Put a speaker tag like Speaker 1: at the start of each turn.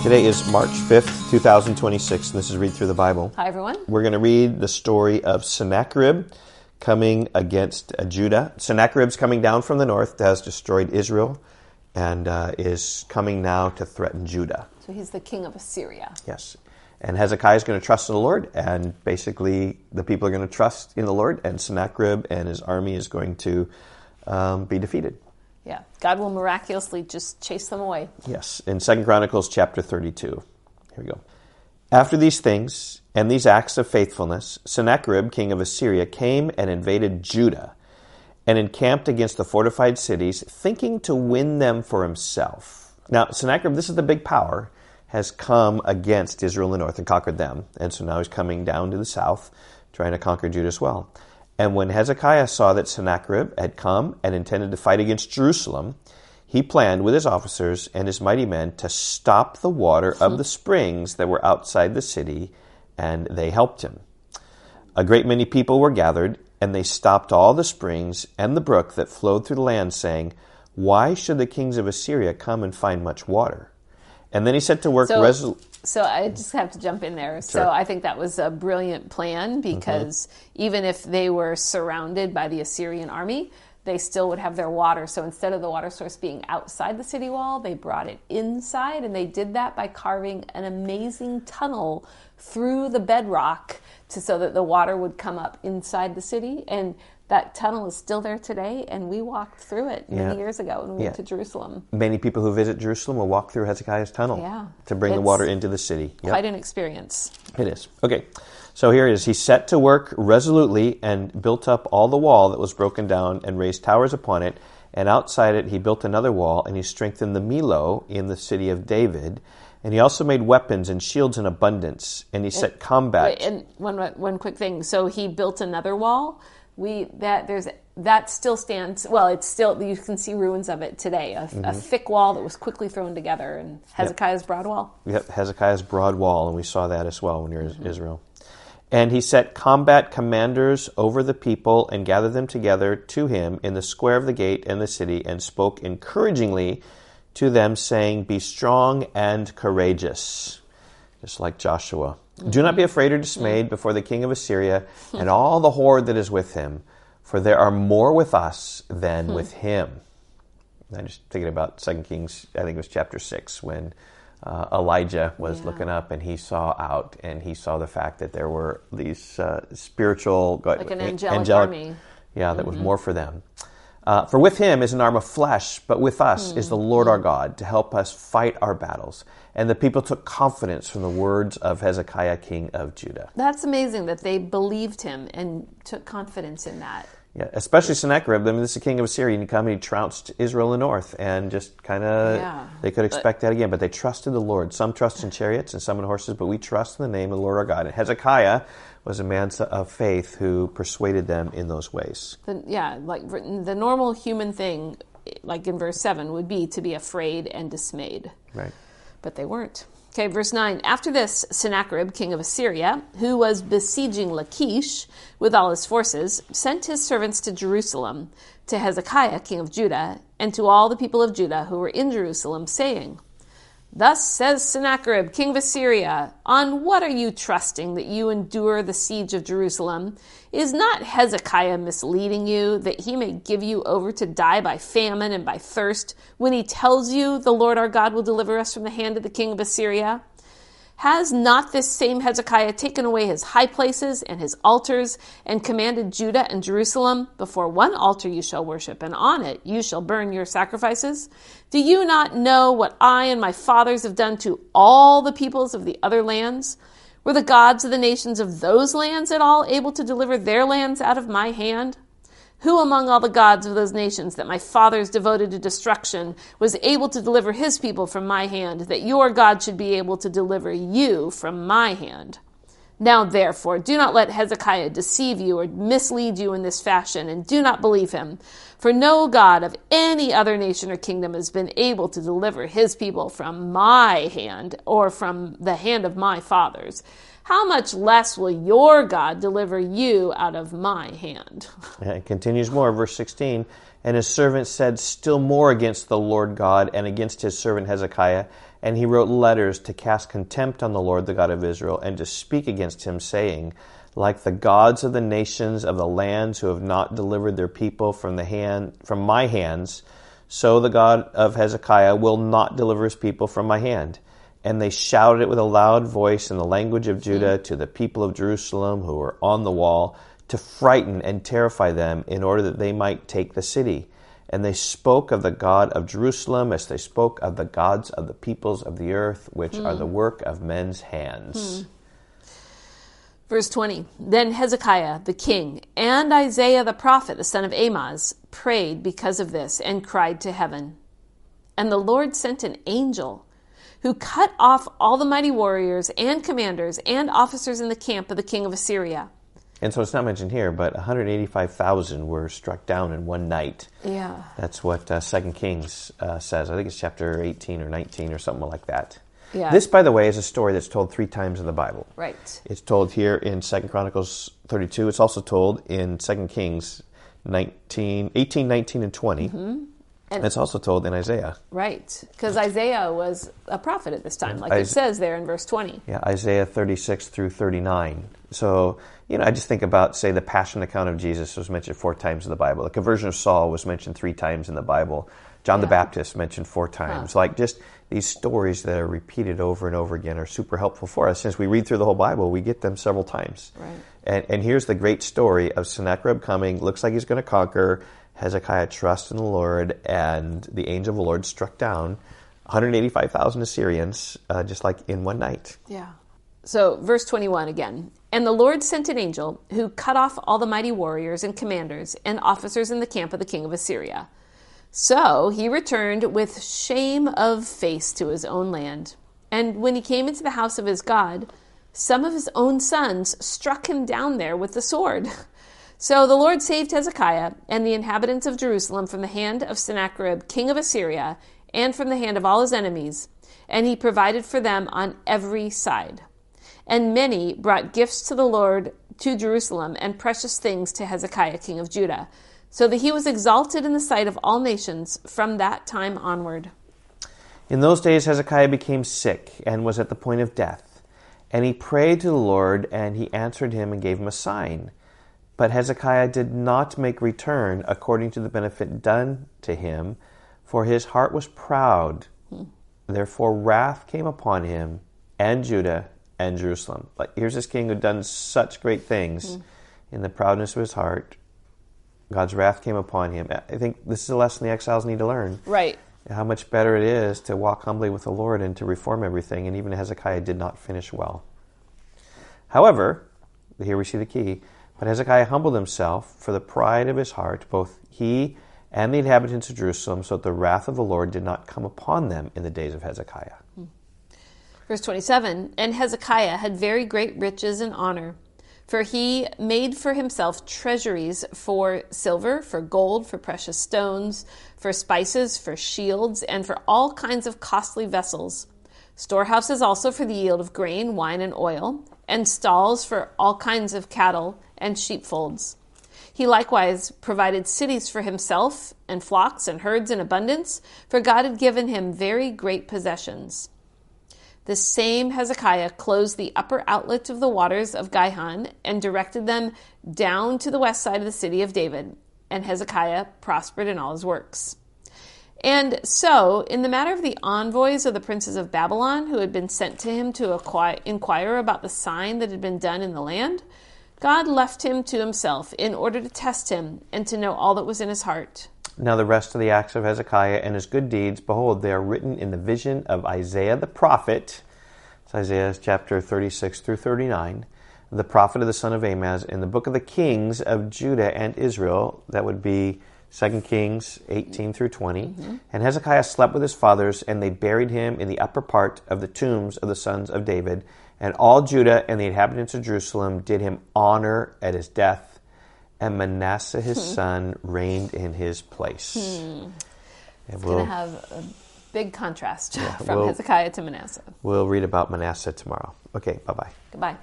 Speaker 1: Today is March 5th, 2026, and this is Read Through the Bible.
Speaker 2: Hi, everyone.
Speaker 1: We're going to read the story of Sennacherib coming against Judah. Sennacherib's coming down from the north, has destroyed Israel, and is coming now to threaten Judah.
Speaker 2: So he's the king of Assyria.
Speaker 1: Yes. And Hezekiah is going to trust in the Lord, and basically the people are going to trust in the Lord, and Sennacherib and his army is going to be defeated.
Speaker 2: Yeah, God will miraculously just chase them away.
Speaker 1: Yes, in 2 Chronicles chapter 32. Here we go. After these things and these acts of faithfulness, Sennacherib, king of Assyria, came and invaded Judah and encamped against the fortified cities, thinking to win them for himself. Now, Sennacherib, this is the big power, has come against Israel in the north and conquered them. And so now he's coming down to the south, trying to conquer Judah as well. And when Hezekiah saw that Sennacherib had come and intended to fight against Jerusalem, he planned with his officers and his mighty men to stop the water of the springs that were outside the city, and they helped him. A great many people were gathered, and they stopped all the springs and the brook that flowed through the land, saying, "Why should the kings of Assyria come and find much water?" And then he set to work
Speaker 2: So I just have to jump in there.
Speaker 1: Sure.
Speaker 2: So I think that was a brilliant plan because even if they were surrounded by the Assyrian army, they still would have their water. So instead of the water source being outside the city wall, they brought it inside, and they did that by carving an amazing tunnel through the bedrock so that the water would come up inside the city. And that tunnel is still there today, and we walked through it many years ago when we went to Jerusalem.
Speaker 1: Many people who visit Jerusalem will walk through Hezekiah's tunnel to bring the water into the city.
Speaker 2: Quite an experience.
Speaker 1: It is. Okay, so here it is. He set to work resolutely and built up all the wall that was broken down and raised towers upon it. And outside it he built another wall, and he strengthened the Millo in the city of David. And he also made weapons and shields in abundance. And he set combat.
Speaker 2: And one quick thing. So he built another wall. That still stands. Well, it's still, you can see ruins of it today. A thick wall that was quickly thrown together, and Hezekiah's broad wall.
Speaker 1: Yep, Hezekiah's broad wall, and we saw that as well when we were in Israel. And he set combat commanders over the people and gathered them together to him in the square of the gate and the city, and spoke encouragingly to them, saying, "Be strong and courageous," just like Joshua. "Do not be afraid or dismayed before the king of Assyria and all the horde that is with him, for there are more with us than with him." I'm just thinking about 2 Kings, I think it was chapter 6, when Elijah was looking up and he saw out, and he saw the fact that there were these spiritual...
Speaker 2: Like an angelic army.
Speaker 1: Yeah, that was more for them. "For with him is an arm of flesh, but with us is the Lord our God to help us fight our battles." And the people took confidence from the words of Hezekiah, king of Judah.
Speaker 2: That's amazing that they believed him and took confidence in that.
Speaker 1: Yeah, especially Sennacherib. I mean, this is the king of Assyria, and he come and he trounced Israel in the north, and just kind of, they could expect that again. But they trusted the Lord. Some trust in chariots and some in horses, but we trust in the name of the Lord our God. And Hezekiah was a man of faith who persuaded them in those ways.
Speaker 2: Like the normal human thing, like in verse 7, would be to be afraid and dismayed.
Speaker 1: Right.
Speaker 2: But they weren't. Okay, verse 9. "After this, Sennacherib, king of Assyria, who was besieging Lachish with all his forces, sent his servants to Jerusalem, to Hezekiah, king of Judah, and to all the people of Judah who were in Jerusalem, saying, 'Thus says Sennacherib, king of Assyria, on what are you trusting that you endure the siege of Jerusalem? Is not Hezekiah misleading you, that he may give you over to die by famine and by thirst, when he tells you the Lord our God will deliver us from the hand of the king of Assyria? Has not this same Hezekiah taken away his high places and his altars, and commanded Judah and Jerusalem, before one altar you shall worship, and on it you shall burn your sacrifices? Do you not know what I and my fathers have done to all the peoples of the other lands? Were the gods of the nations of those lands at all able to deliver their lands out of my hand? Who among all the gods of those nations that my fathers devoted to destruction was able to deliver his people from my hand, that your God should be able to deliver you from my hand? Now, therefore, do not let Hezekiah deceive you or mislead you in this fashion, and do not believe him. For no God of any other nation or kingdom has been able to deliver his people from my hand or from the hand of my fathers. How much less will your God deliver you out of my hand?
Speaker 1: It continues more, verse 16. And his servant said still more against the Lord God and against his servant Hezekiah. And he wrote letters to cast contempt on the Lord, the God of Israel, and to speak against him, saying, like the gods of the nations of the lands who have not delivered their people from my hands, so the God of Hezekiah will not deliver his people from my hand. And they shouted it with a loud voice in the language of Judah to the people of Jerusalem who were on the wall, to frighten and terrify them in order that they might take the city. And they spoke of the God of Jerusalem as they spoke of the gods of the peoples of the earth, which are the work of men's hands.
Speaker 2: Verse 20, Then Hezekiah the king and Isaiah the prophet, the son of Amoz, prayed because of this and cried to heaven. And the Lord sent an angel who cut off all the mighty warriors and commanders and officers in the camp of the king of Assyria.
Speaker 1: And so it's not mentioned here, but 185,000 were struck down in one night.
Speaker 2: Yeah.
Speaker 1: That's what 2 Kings says. I think it's chapter 18 or 19 or something like that.
Speaker 2: Yeah.
Speaker 1: This, by the way, is a story that's told 3 times in the Bible.
Speaker 2: Right.
Speaker 1: It's told here in 2 Chronicles 32. It's also told in 2 Kings 18, 19, and 20. And it's also told in Isaiah.
Speaker 2: Right. Because Isaiah was a prophet at this time, like it says there in verse 20.
Speaker 1: Yeah, Isaiah 36 through 39. So, I just think about, say, the Passion account of Jesus was mentioned 4 times in the Bible. The conversion of Saul was mentioned 3 times in the Bible. John the Baptist mentioned 4 times. Like, just these stories that are repeated over and over again are super helpful for us. Since we read through the whole Bible, we get them several times.
Speaker 2: Right.
Speaker 1: And here's the great story of Sennacherib coming. Looks like he's going to conquer. Hezekiah trusts in the Lord, and the angel of the Lord struck down 185,000 Assyrians, just like in one night.
Speaker 2: Yeah. So, verse 21 again. And the Lord sent an angel who cut off all the mighty warriors and commanders and officers in the camp of the king of Assyria. So he returned with shame of face to his own land. And when he came into the house of his God, some of his own sons struck him down there with the sword. So the Lord saved Hezekiah and the inhabitants of Jerusalem from the hand of Sennacherib, king of Assyria, and from the hand of all his enemies, and he provided for them on every side. And many brought gifts to the Lord to Jerusalem and precious things to Hezekiah, king of Judah, so that he was exalted in the sight of all nations from that time onward.
Speaker 1: In those days Hezekiah became sick and was at the point of death. And he prayed to the Lord, and he answered him and gave him a sign. But Hezekiah did not make return according to the benefit done to him, for his heart was proud. Therefore wrath came upon him and Judah and Jerusalem. Like, here's this king who had done such great things. In the proudness of his heart, God's wrath came upon him. I think this is a lesson the exiles need to learn.
Speaker 2: Right.
Speaker 1: How much better it is to walk humbly with the Lord and to reform everything. And even Hezekiah did not finish well. However, here we see the key. But Hezekiah humbled himself for the pride of his heart, both he and the inhabitants of Jerusalem, so that the wrath of the Lord did not come upon them in the days of Hezekiah.
Speaker 2: Verse 27, And Hezekiah had very great riches and honor, for he made for himself treasuries for silver, for gold, for precious stones, for spices, for shields, and for all kinds of costly vessels, storehouses also for the yield of grain, wine, and oil, and stalls for all kinds of cattle and sheepfolds. He likewise provided cities for himself, and flocks and herds in abundance, for God had given him very great possessions. The same Hezekiah closed the upper outlet of the waters of Gihon, and directed them down to the west side of the city of David, and Hezekiah prospered in all his works. And so, in the matter of the envoys of the princes of Babylon, who had been sent to him to inquire about the sign that had been done in the land, God left him to himself in order to test him and to know all that was in his heart.
Speaker 1: Now the rest of the acts of Hezekiah and his good deeds, behold, they are written in the vision of Isaiah the prophet. It's Isaiah chapter 36 through 39. The prophet of the son of Amoz, in the book of the kings of Judah and Israel. That would be 2 Kings 18 through 20. And Hezekiah slept with his fathers, and they buried him in the upper part of the tombs of the sons of David. And all Judah and the inhabitants of Jerusalem did him honor at his death. And Manasseh his son reigned in his place.
Speaker 2: It's going to have a big contrast from Hezekiah to Manasseh.
Speaker 1: We'll read about Manasseh tomorrow. Okay, bye-bye.
Speaker 2: Goodbye.